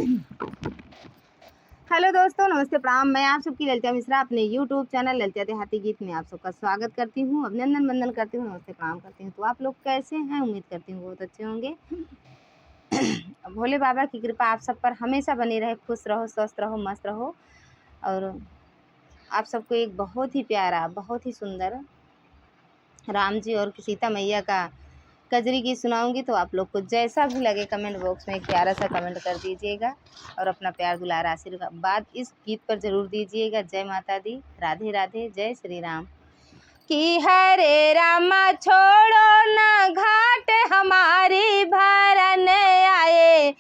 Hello दोस्तों, नमस्ते प्रणाम। मैं आप सबकी ललिता मिश्रा अपने यूट्यूब चैनल ललिता देहाती गीत में आप सबका स्वागत करती हूँ, अभिनंदन वंदन करती हूँ, नमस्ते प्रणाम करती हूँ। तो आप लोग कैसे हैं? उम्मीद करती हूँ बहुत अच्छे होंगे। भोले बाबा की कृपा आप सब पर हमेशा बनी रहे। खुश रहो, स्वस्थ रहो, मस्त रहो। और आप सबको एक बहुत ही प्यारा, बहुत ही सुंदर राम जी और सीता मैया का कजरी गीत सुनाऊंगी। तो आप लोग को जैसा भी लगे कमेंट बॉक्स में एक प्यारा सा कमेंट कर दीजिएगा और अपना प्यार दुलार आशीर्वाद इस गीत पर जरूर दीजिएगा। जय माता दी, राधे राधे, जय श्री राम। कि हरे रामा छोड़ो न घाट हमारी भरन आए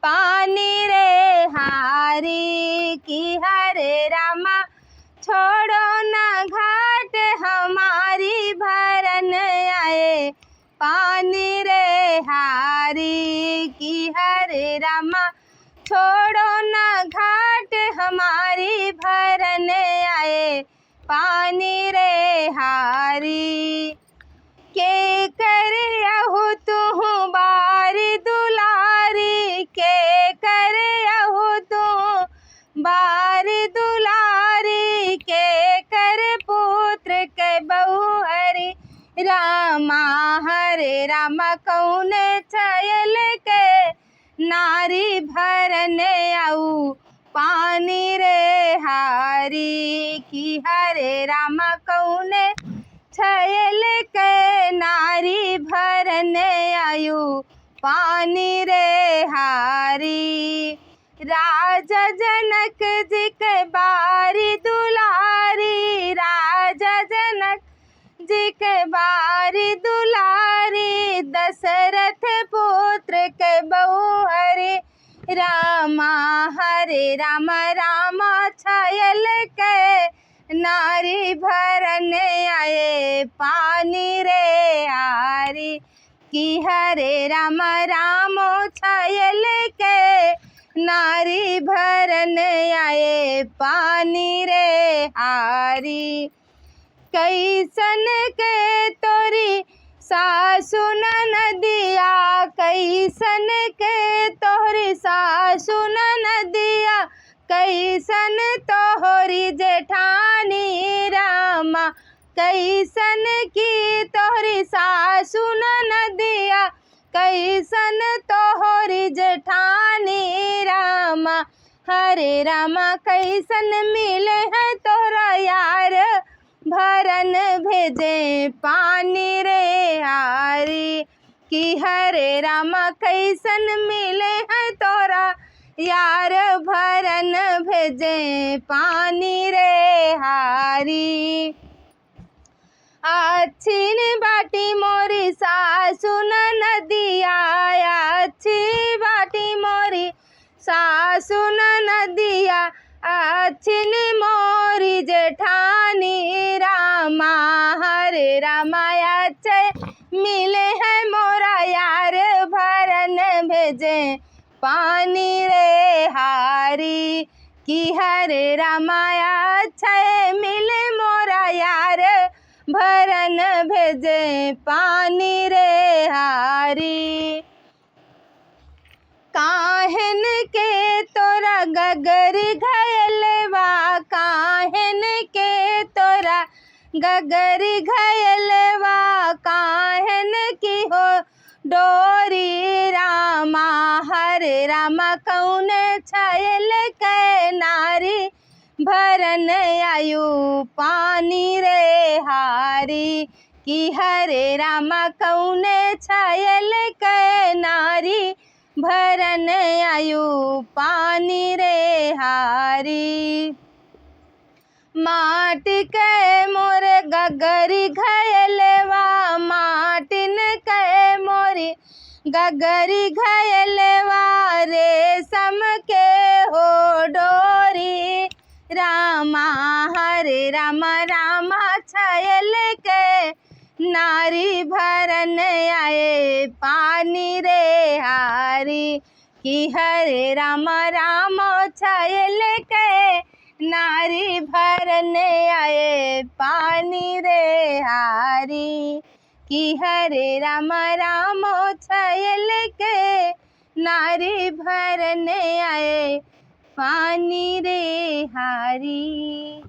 पानी रे हारी। कि हरे रामा छोड़ो न घाट हमारी भरन आए पानी रे हारी। कि हरे रामा छोड़ो न घाट हमारी भरन आए पानी रे हारी। के कर आहू तू बारी दुलारी, के कर आहू तू बारी दुलारी, के कर पुत्र के बहु हरि रामा। हरे रामा कौन छयल के नारी भरन आऊ पानी रे हारी। कि हरे रामा कौन छयल के नारी भरन आयु पानी रे हारी। राजा जनक जी के बारी दुलारी, राजा जनक जी के बारी दुलारी, दशरथ पुत्र के बहु हरि रामा। हरे रामा रामा छायल के नारी भरन आए पानी रे हारी। कि हरे रामा राम छायल के नारी भरन आए पानी रे हारी। कैसन के तोरी सासु नदिया, कैसन के तोहरी सासु नदिया, कैसन तोहरी जेठानी रामा। कैसन की तोहरी सासु नदिया, कैसन तोहरी जेठानी रामा। हरे रामा कैसन मिले हैं तोहरा यार भरन भेजे पानी रे हारी। कि हरे रामा कैसन मिले हैं तोरा यार भरन भेजे पानी रे हारी। अच्छी बाटी मोरी सासु नदिया, अच्छी बाटी मोरी सासु नदिया, अच्छी मोरी जेठानी रामा। हरे रामा अच्छे मिले हैं मोरा यार भरन भेजे पानी रे हारी। कि हरे रामा अच्छे मिले मोरा यार भरन भेजे पानी रे हारी। काहन के तोरा गगरी घयलवा, काहन के तोरा गगरी घयलवा, काहन की हो डोरी रामा। हरे रामा कौन छयल के नारी भरन आयु पानी रे हारी। कि हरे रामा कौन छयल के नारी भरन आयु पानी रे हारी। माटी के मोर गगरी घयलवा, माटिन के मोरी गगरी घयलवा, रेशम के हो डोरी रामा। हरे रामा रामा छयल के नारी भरन आए पानी रे हारी। कि हरे रामा राम छयल के नारी भरन आए पानी रे हारी। कि हरे रामा राम छयल के नारी भरन आए पानी रे हारी।